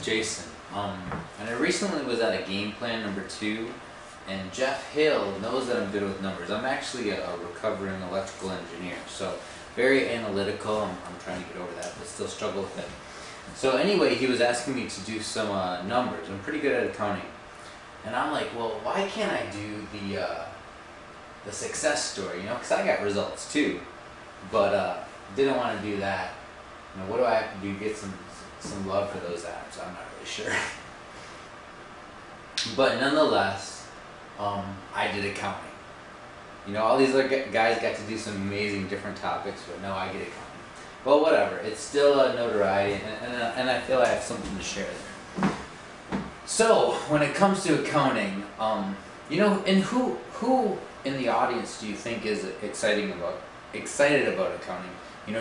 Jason. And I recently was at a game plan number 2, and Jeff Hill knows that I'm good with numbers. I'm actually a recovering electrical engineer, so very analytical. I'm trying to get over that, but still struggle with it. So anyway, he was asking me to do some numbers. I'm pretty good at accounting. And I'm like, well, why can't I do the success story, because I got results too, but didn't want to do that. What do I have to do to get some love for those apps? I'm not really sure. But nonetheless, I did accounting. All these other guys got to do some amazing different topics, but no, I get accounting. Well, whatever. It's still a notoriety, and I feel I have something to share there. So, when it comes to accounting, and who in the audience do you think is excited about accounting?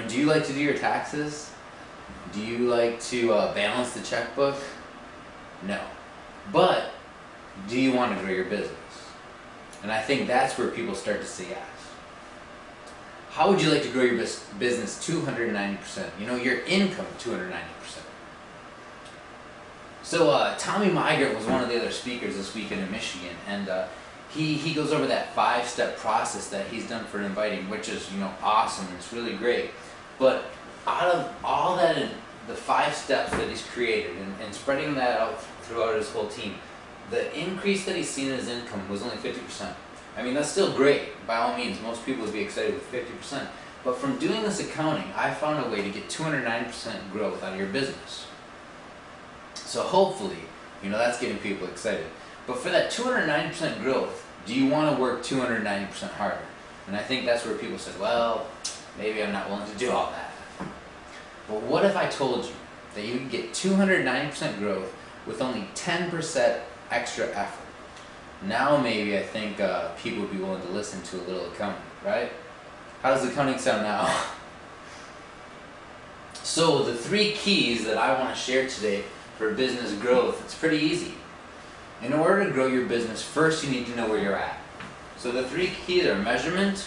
Do you like to do your taxes? Do you like to balance the checkbook? No. But do you want to grow your business? And I think that's where people start to say yes. How would you like to grow your business 290%? Your income 290%. So Tommy Migert was one of the other speakers this weekend in Michigan, and he goes over that 5-step process that he's done for inviting, which is awesome. It's really great. But out of all that, the 5 steps that he's created and spreading that out throughout his whole team, the increase that he's seen in his income was only 50%. I mean, that's still great. By all means, most people would be excited with 50%. But from doing this accounting, I found a way to get 290% growth out of your business. So hopefully, that's getting people excited. But for that 290% growth, do you want to work 290% harder? And I think that's where people said, well, maybe I'm not willing to do all that. But what if I told you that you could get 290% growth with only 10% extra effort? Now maybe I think people would be willing to listen to a little accounting, right? How does accounting sound now? So the 3 keys that I want to share today for business growth, it's pretty easy. In order to grow your business, first you need to know where you're at. So the 3 keys are measurement,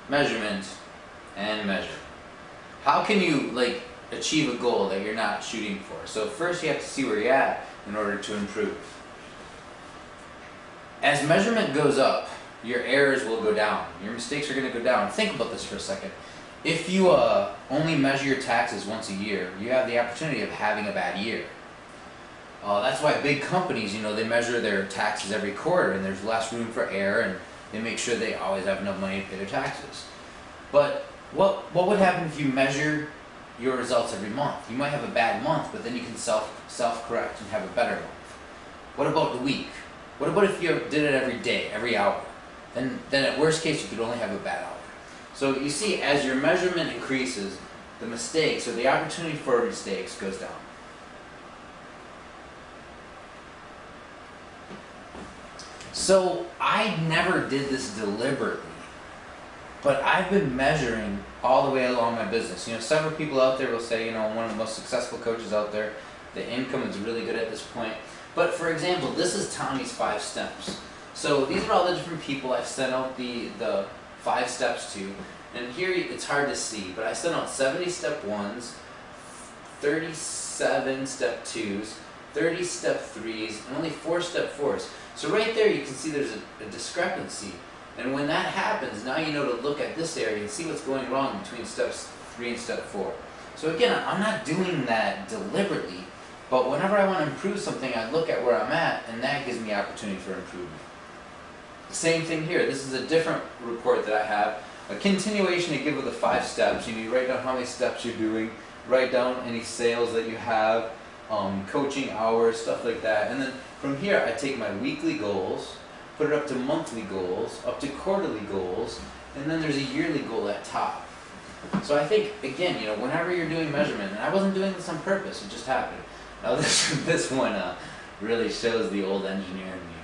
measurement, and measure. How can you achieve a goal that you're not shooting for? So first you have to see where you're at in order to improve. As measurement goes up, your errors will go down. Your mistakes are going to go down. Think about this for a second. If you only measure your taxes once a year, you have the opportunity of having a bad year. That's why big companies, they measure their taxes every quarter, and there's less room for error, and they make sure they always have enough money to pay their taxes. But what would happen if you measure your results every month? You might have a bad month, but then you can self-correct and have a better month. What about the week? What about if you did it every day, every hour? Then at worst case, you could only have a bad hour. So you see, as your measurement increases, the mistakes or the opportunity for mistakes goes down. So I never did this deliberately, but I've been measuring all the way along my business. Several people out there will say, I'm one of the most successful coaches out there. The income is really good at this point. But for example, this is Tommy's 5 steps. So these are all the different people I've sent out the 5 steps to. And here it's hard to see, but I sent out 70 step 1s, 37 step 2s, 30 step 3s, and only 4 step 4s. So right there you can see there's a discrepancy. And when that happens, now you know to look at this area and see what's going wrong between steps 3 and step 4. So again, I'm not doing that deliberately, but whenever I want to improve something, I look at where I'm at, and that gives me opportunity for improvement. Same thing here. This is a different report that I have. A continuation to give with the 5 steps. You write down how many steps you're doing, write down any sales that you have, coaching hours, stuff like that. And then from here, I take my weekly goals, put it up to monthly goals, up to quarterly goals, and then there's a yearly goal at top. So I think, again, whenever you're doing measurement, and I wasn't doing this on purpose, it just happened. Now this one really shows the old engineer in me.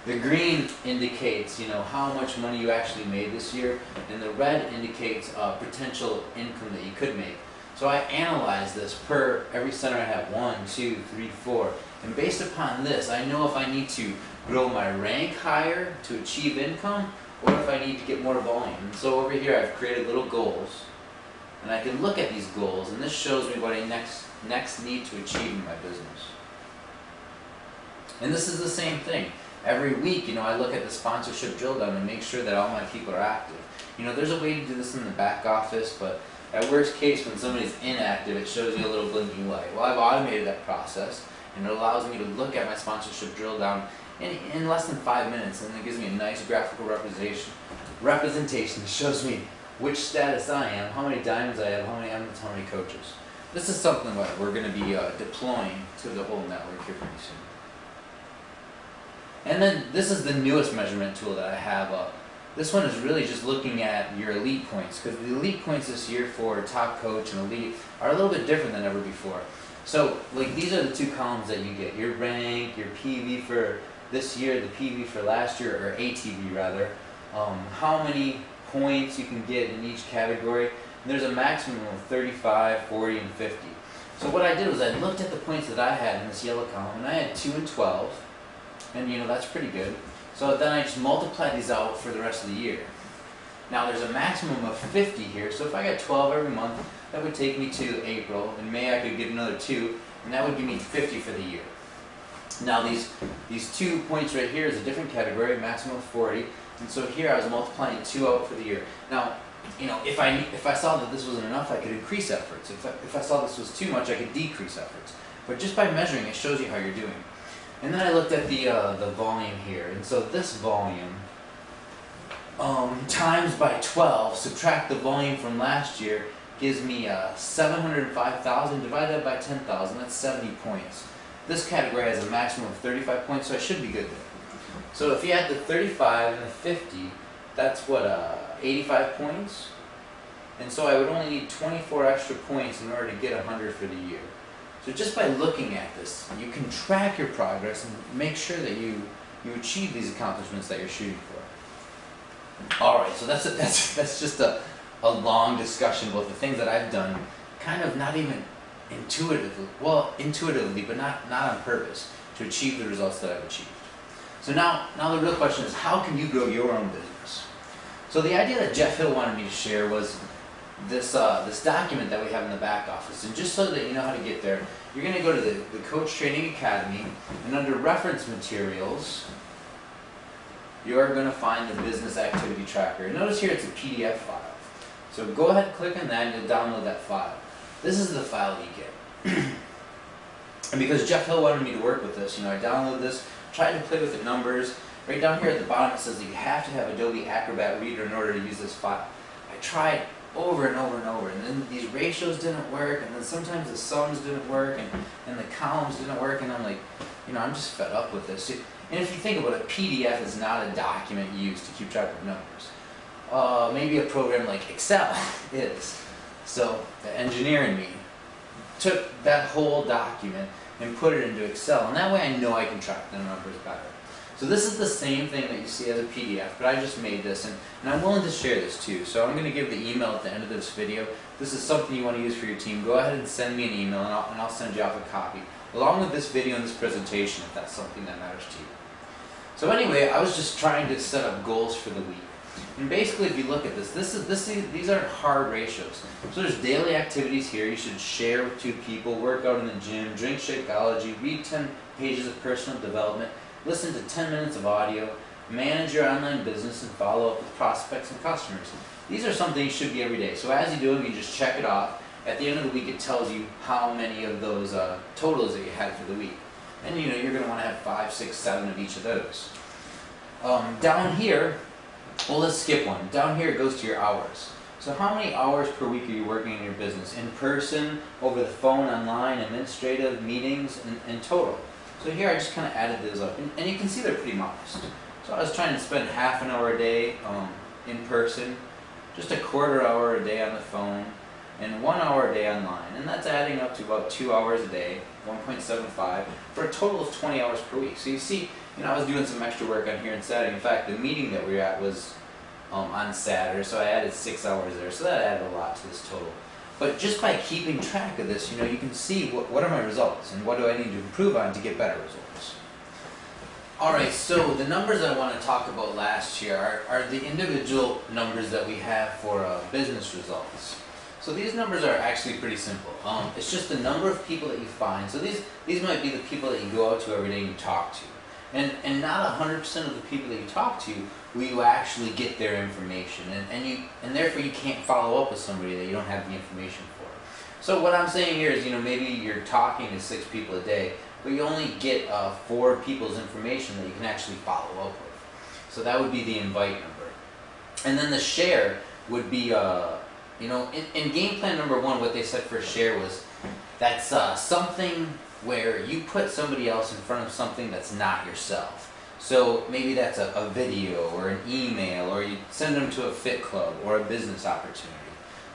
The green indicates, how much money you actually made this year, and the red indicates potential income that you could make. So I analyze this per every center I have, 1, 2, 3, 4, and based upon this, I know if I need to grow my rank higher to achieve income, or if I need to get more volume. And so over here, I've created little goals, and I can look at these goals, and this shows me what I next need to achieve in my business. And this is the same thing. Every week, I look at the sponsorship drill down and make sure that all my people are active. There's a way to do this in the back office, but at worst case, when somebody's inactive, it shows you a little blinking light. Well, I've automated that process, and it allows me to look at my sponsorship drill down in less than 5 minutes, and it gives me a nice graphical representation that shows me which status I am, how many diamonds I have, how many emeralds, how many coaches. This is something that we're going to be deploying to the whole network here pretty soon. And then this is the newest measurement tool that I have. This one is really just looking at your elite points, because the elite points this year for top coach and elite are a little bit different than ever before. So these are the two columns that you get: your rank, your PV for this year, the PV for last year, or ATV rather, how many points you can get in each category. And there's a maximum of 35, 40, and 50. So what I did was I looked at the points that I had in this yellow column, and I had 2 and 12, and that's pretty good. So then I just multiply these out for the rest of the year. Now there's a maximum of 50 here, so if I got 12 every month, that would take me to April. In May I could get another 2, and that would give me 50 for the year. Now these 2 points right here is a different category, maximum of 40, and so here I was multiplying 2 out for the year. Now, if I saw that this wasn't enough, I could increase efforts. If I saw this was too much, I could decrease efforts. But just by measuring, it shows you how you're doing. And then I looked at the volume here, and so this volume times by 12, subtract the volume from last year, gives me 705,000, divide that by 10,000, that's 70 points. This category has a maximum of 35 points, so I should be good there. So if you add the 35 and the 50, that's what, 85 points? And so I would only need 24 extra points in order to get 100 for the year. So just by looking at this, you can track your progress and make sure that you achieve these accomplishments that you're shooting for. Alright, so that's just a long discussion about the things that I've done, kind of not even intuitively, but not on purpose, to achieve the results that I've achieved. So now the real question is, how can you grow your own business? So the idea that Jeff Hill wanted me to share was this document that we have in the back office. And just so that you know how to get there, you're going to go to the Coach Training Academy, and under Reference Materials, you're going to find the Business Activity Tracker. And notice here it's a PDF file. So go ahead and click on that and you'll download that file. This is the file you get. And because Jeff Hill wanted me to work with this, I downloaded this, tried to play with the numbers. Right down here at the bottom it says that you have to have Adobe Acrobat Reader in order to use this file. I tried over and over and over, and then these ratios didn't work, and then sometimes the sums didn't work, and the columns didn't work, and I'm like, I'm just fed up with this. And if you think about it, PDF is not a document used to keep track of numbers. Maybe a program like Excel is. So the engineer in me took that whole document and put it into Excel, and that way I know I can track the numbers better. So this is the same thing that you see as a PDF, but I just made this, and I'm willing to share this too. So I'm going to give the email at the end of this video. If this is something you want to use for your team, go ahead and send me an email, and I'll send you off a copy, along with this video and this presentation, if that's something that matters to you. So anyway, I was just trying to set up goals for the week. And basically, if you look at this, these aren't hard ratios. So there's daily activities here. You should share with 2 people, work out in the gym, drink Shakeology, read 10 pages of personal development, listen to 10 minutes of audio, manage your online business, and follow up with prospects and customers. These are something you should be every day. So as you do them, you just check it off. At the end of the week, it tells you how many of those totals that you had for the week. And you're going to want to have 5, 6, 7 of each of those. Down here, well, let's skip one. Down here it goes to your hours. So how many hours per week are you working in your business? In person, over the phone, online, administrative, meetings, and total. So here I just kind of added those up. And you can see they're pretty modest. So I was trying to spend half an hour a day in person, just a quarter hour a day on the phone, and 1 hour a day online. And that's adding up to about 2 hours a day, 1.75, for a total of 20 hours per week. So you see, I was doing some extra work on here on Saturday. In fact, the meeting that we were at was on Saturday, so I added 6 hours there. So that added a lot to this total. But just by keeping track of this, you can see what are my results and what do I need to improve on to get better results. Alright, so the numbers I want to talk about last year are the individual numbers that we have for business results. So these numbers are actually pretty simple. It's just the number of people that you find. So these might be the people that you go out to every day and you talk to. And not 100% of the people that you talk to will you actually get their information. And therefore you can't follow up with somebody that you don't have the information for. So what I'm saying here is, maybe you're talking to 6 people a day, but you only get 4 people's information that you can actually follow up with. So that would be the invite number. And then the share would be, in game plan number 1, what they said for share was that's something where you put somebody else in front of something that's not yourself. So maybe that's a video or an email, or you send them to a fit club or a business opportunity.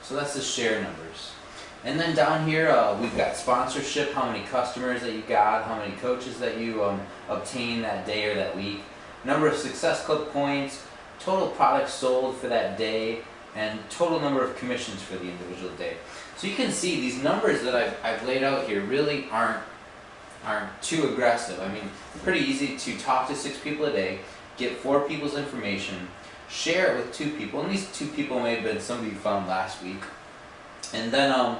So that's the share numbers. And then down here we've got sponsorship, how many customers that you got, how many coaches that you obtained that day or that week, number of Success Club points, total products sold for that day, and total number of commissions for the individual day. So you can see these numbers that I've laid out here really aren't too aggressive. I mean, pretty easy to talk to 6 people a day, get 4 people's information, share it with 2 people, and these 2 people may have been somebody you found last week, and then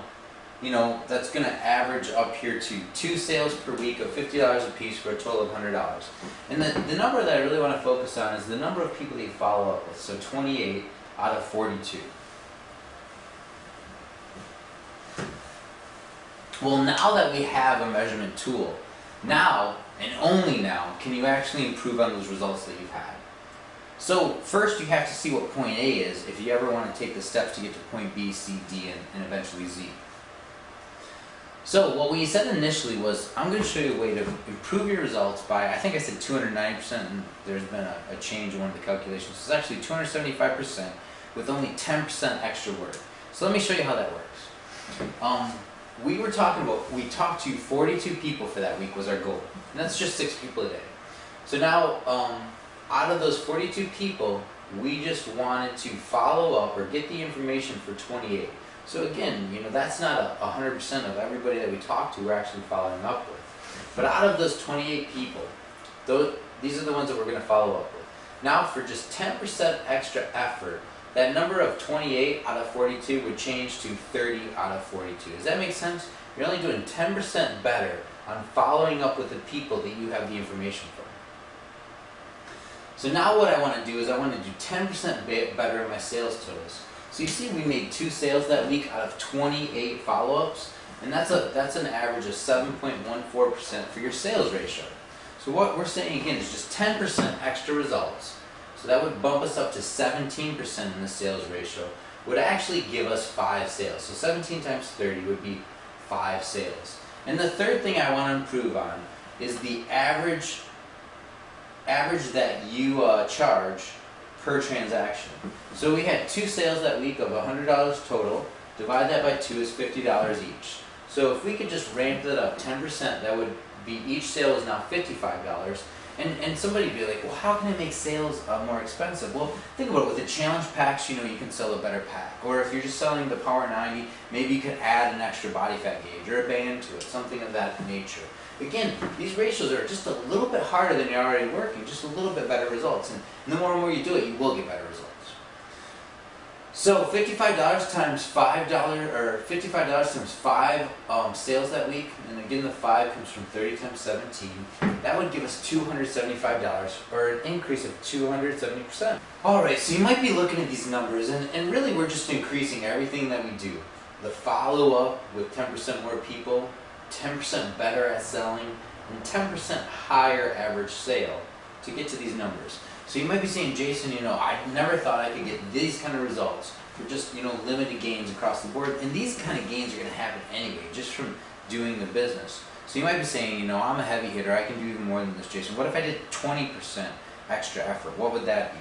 that's going to average up here to 2 sales per week of $50 a piece for a total of $100. And the number that I really want to focus on is the number of people that you follow up with. So 28 out of 42. Well, now that we have a measurement tool, now and only now can you actually improve on those results that you've had. So first you have to see what point A is if you ever want to take the steps to get to point B, C, D, and eventually Z. So what we said initially was, I'm going to show you a way to improve your results by, I think I said 290%, and there's been a change in one of the calculations. So it's actually 275% with only 10% extra work. So let me show you how that works. We talked to 42 people for that week was our goal. And that's just 6 people a day. So now, out of those 42 people, we just wanted to follow up or get the information for 28. So again, that's not 100% of everybody that we talk to we're actually following up with. But out of those 28 people, these are the ones that we're going to follow up with. Now for just 10% extra effort, that number of 28 out of 42 would change to 30 out of 42. Does that make sense? You're only doing 10% better on following up with the people that you have the information from. So now what I want to do is I want to do 10% better in my sales totals. So you see we made 2 sales that week out of 28 follow-ups, and that's an average of 7.14% for your sales ratio. So what we're saying again is just 10% extra results. So that would bump us up to 17% in the sales ratio, would actually give us 5 sales. So 17 times 30 would be 5 sales. And the third thing I want to improve on is the average that you charge per transaction. So we had 2 sales that week of $100 total. Divide that by 2 is $50 each. So if we could just ramp that up 10%, that would be each sale is now $55. And somebody would be like, well, how can I make sales more expensive? Well, think about it. With the challenge packs, you can sell a better pack. Or if you're just selling the Power 90, maybe you could add an extra body fat gauge or a band to it, something of that nature. Again, these ratios are just a little bit harder than you're already working, just a little bit better results. And the more and more you do it, you will get better results. So $55 times $5, or $55 times 5 sales that week, and again the 5 comes from 30 times 17, that would give us $275, or an increase of 270%. Alright, so you might be looking at these numbers, and really we're just increasing everything that we do. The follow-up with 10% more people, 10% better at selling, and 10% higher average sale to get to these numbers. So you might be saying, Jason, I never thought I could get these kind of results for just, limited gains across the board. And these kind of gains are going to happen anyway, just from doing the business. So you might be saying, I'm a heavy hitter, I can do even more than this, Jason. What if I did 20% extra effort? What would that be?